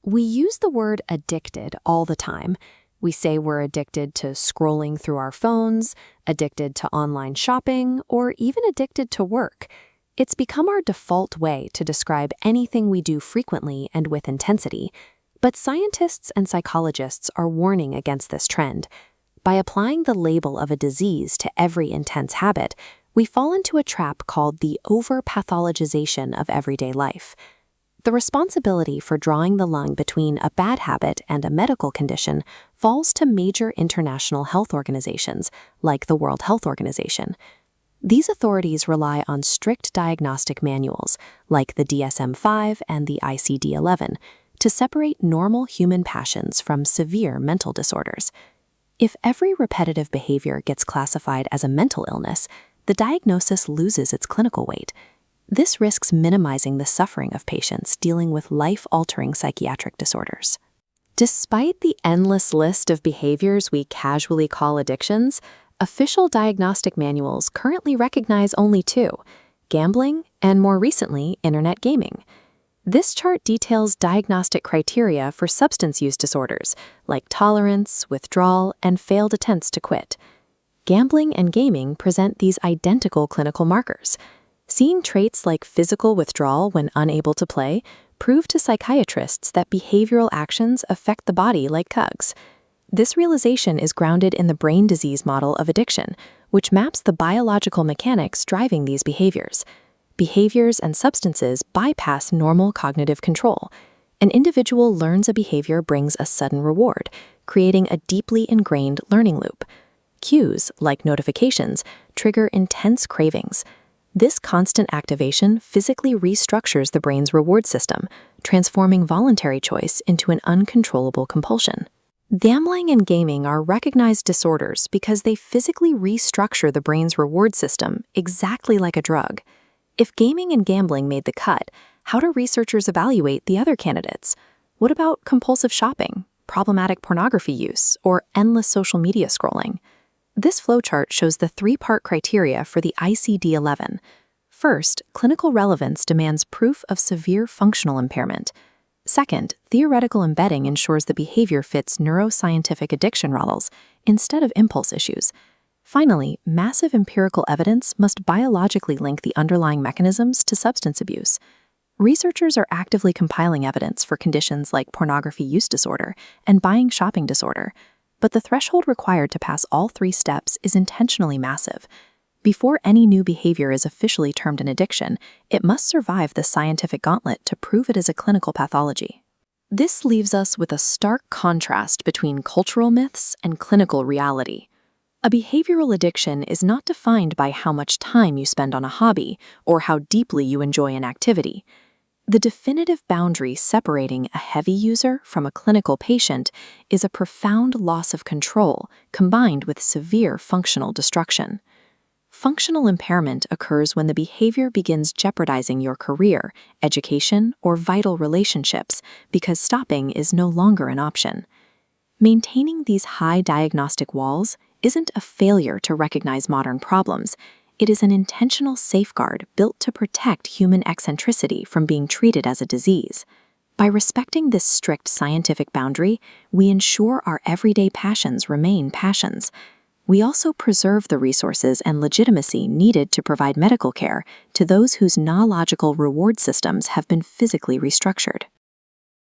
We use the word addicted all the time. We say we're addicted to scrolling through our phones, addicted to online shopping, or even addicted to work. It's become our default way to describe anything we do frequently and with intensity. But scientists and psychologists are warning against this trend. By applying the label of a disease to every intense habit, we fall into a trap called the over-pathologization of everyday life. The responsibility for drawing the line between a bad habit and a medical condition falls to major international health organizations, like the World Health Organization. These authorities rely on strict diagnostic manuals, like the DSM-5 and the ICD-11, to separate normal human passions from severe mental disorders. If every repetitive behavior gets classified as a mental illness, the diagnosis loses its clinical weight. This risks minimizing the suffering of patients dealing with life-altering psychiatric disorders. Despite the endless list of behaviors we casually call addictions, official diagnostic manuals currently recognize only two: gambling and, more recently, internet gaming. This chart details diagnostic criteria for substance use disorders, like tolerance, withdrawal, and failed attempts to quit. Gambling and gaming present these identical clinical markers. Seeing traits like physical withdrawal when unable to play prove to psychiatrists that behavioral actions affect the body like tugs. This realization is grounded in the brain disease model of addiction, which maps the biological mechanics driving these behaviors. Behaviors and substances bypass normal cognitive control. An individual learns a behavior brings a sudden reward, creating a deeply ingrained learning loop. Cues, like notifications, trigger intense cravings. This constant activation physically restructures the brain's reward system, transforming voluntary choice into an uncontrollable compulsion. Gambling and gaming are recognized disorders because they physically restructure the brain's reward system exactly like a drug. If gaming and gambling made the cut, how do researchers evaluate the other candidates? What about compulsive shopping, problematic pornography use, or endless social media scrolling? This flowchart shows the three-part criteria for the ICD-11. First, clinical relevance demands proof of severe functional impairment. Second, theoretical embedding ensures the behavior fits neuroscientific addiction models instead of impulse issues. Finally, massive empirical evidence must biologically link the underlying mechanisms to substance abuse. Researchers are actively compiling evidence for conditions like pornography use disorder and buying shopping disorder, but the threshold required to pass all three steps is intentionally massive. Before any new behavior is officially termed an addiction, it must survive the scientific gauntlet to prove it is a clinical pathology. This leaves us with a stark contrast between cultural myths and clinical reality. A behavioral addiction is not defined by how much time you spend on a hobby or how deeply you enjoy an activity. The definitive boundary separating a heavy user from a clinical patient is a profound loss of control combined with severe functional destruction. Functional impairment occurs when the behavior begins jeopardizing your career, education, or vital relationships because stopping is no longer an option. Maintaining these high diagnostic walls isn't a failure to recognize modern problems. It is an intentional safeguard built to protect human eccentricity from being treated as a disease. By respecting this strict scientific boundary, we ensure our everyday passions remain passions. We also preserve the resources and legitimacy needed to provide medical care to those whose neurological reward systems have been physically restructured.